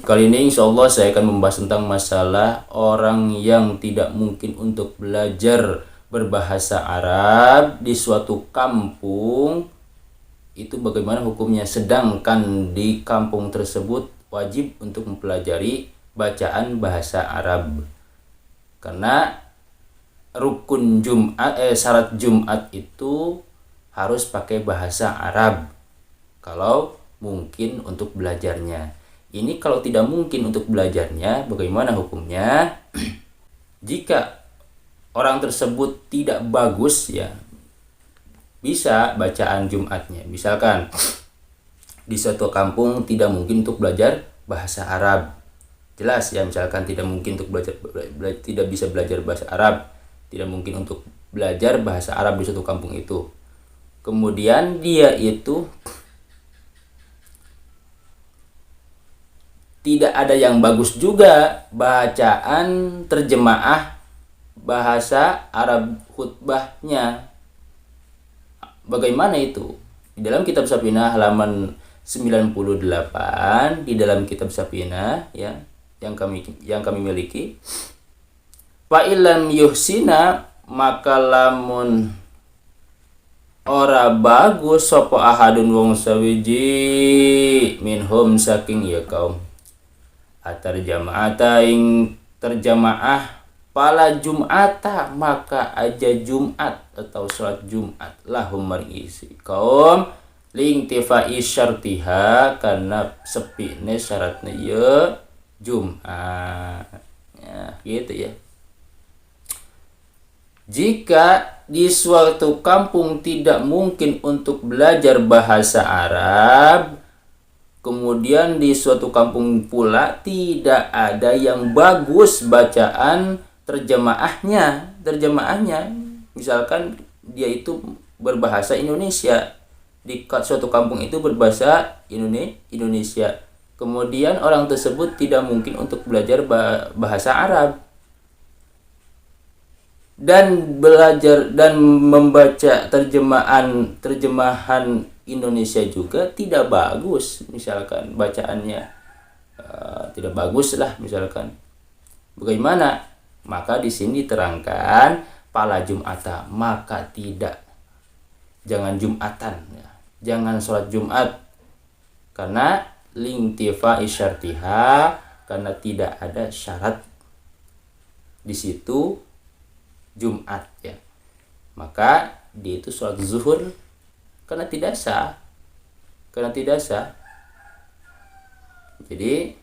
Kali ini insya Allah saya akan membahas tentang masalah orang yang tidak mungkin untuk belajar berbahasa Arab di suatu kampung. Itu bagaimana hukumnya, sedangkan di kampung tersebut wajib untuk mempelajari bacaan bahasa Arab. Karena rukun syarat Jumat itu harus pakai bahasa Arab kalau mungkin untuk belajarnya. Ini kalau tidak mungkin untuk belajarnya, bagaimana hukumnya? Jika orang tersebut tidak bagus, ya bisa bacaan Jumatnya. Misalkan di suatu kampung tidak mungkin untuk belajar bahasa Arab, jelas ya, misalkan tidak mungkin untuk tidak bisa belajar bahasa Arab, tidak mungkin untuk belajar bahasa Arab di suatu kampung itu. Kemudian dia itu tidak ada yang bagus juga bacaan terjemaah bahasa Arab khutbahnya. Bagaimana itu? Di dalam kitab Safinah halaman 98, di dalam kitab Safinah ya, yang kami miliki, fa illam yuhsina, maka lamun ora bagus sapa ahadun wong sawiji minhum saking ya kaum atar jamaata ing terjamaah pala Jum'ata, maka aja Jumat atau sholat Jumat lahum marisi kaum lingtifai syartiha, karena sepine syaratnya ya Jumat ya, gitu ya. Jika di suatu kampung tidak mungkin untuk belajar bahasa Arab, kemudian di suatu kampung pula tidak ada yang bagus bacaan terjemaahnya, misalkan dia itu berbahasa Indonesia, di suatu kampung itu berbahasa Indonesia, kemudian orang tersebut tidak mungkin untuk belajar bahasa Arab dan belajar dan membaca terjemahan Indonesia juga tidak bagus, misalkan bacaannya tidak bagus lah misalkan. Bagaimana? Maka di sini diterangkan pala Jum'ata, maka jangan Jumatan ya. Jangan sholat Jumat karena lingtifa isyartiha, karena tidak ada syarat di situ Jumat ya. Maka dia itu sholat zuhur karena tidak sah. Jadi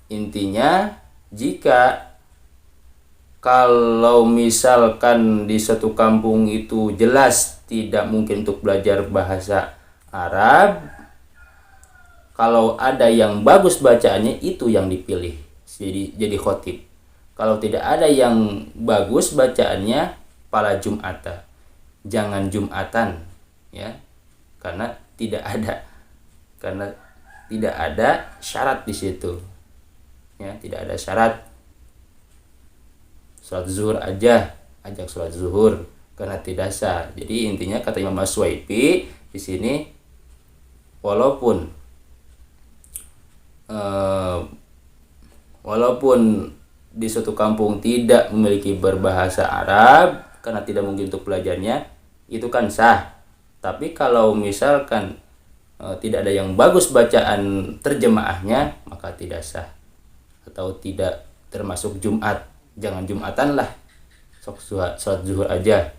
intinya, jika kalau misalkan di satu kampung itu jelas tidak mungkin untuk belajar bahasa Arab, kalau ada yang bagus bacaannya itu yang dipilih jadi khotib. Kalau tidak ada yang bagus bacaannya, pala Jum'ata, jangan Jumatan ya, karena tidak ada syarat di situ ya, tidak ada syarat. Sholat zuhur aja, ajak sholat zuhur karena tidak sah. Jadi intinya kata Imam Aswaipi di sini, walaupun di suatu kampung tidak memiliki berbahasa Arab karena tidak mungkin untuk belajarnya, itu kan sah. Tapi kalau misalkan tidak ada yang bagus bacaan terjemaahnya, maka tidak sah atau tidak termasuk Jumat. Jangan Jumatan lah, sok sholat zuhur aja.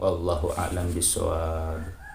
Wallahu a'lam bishawab.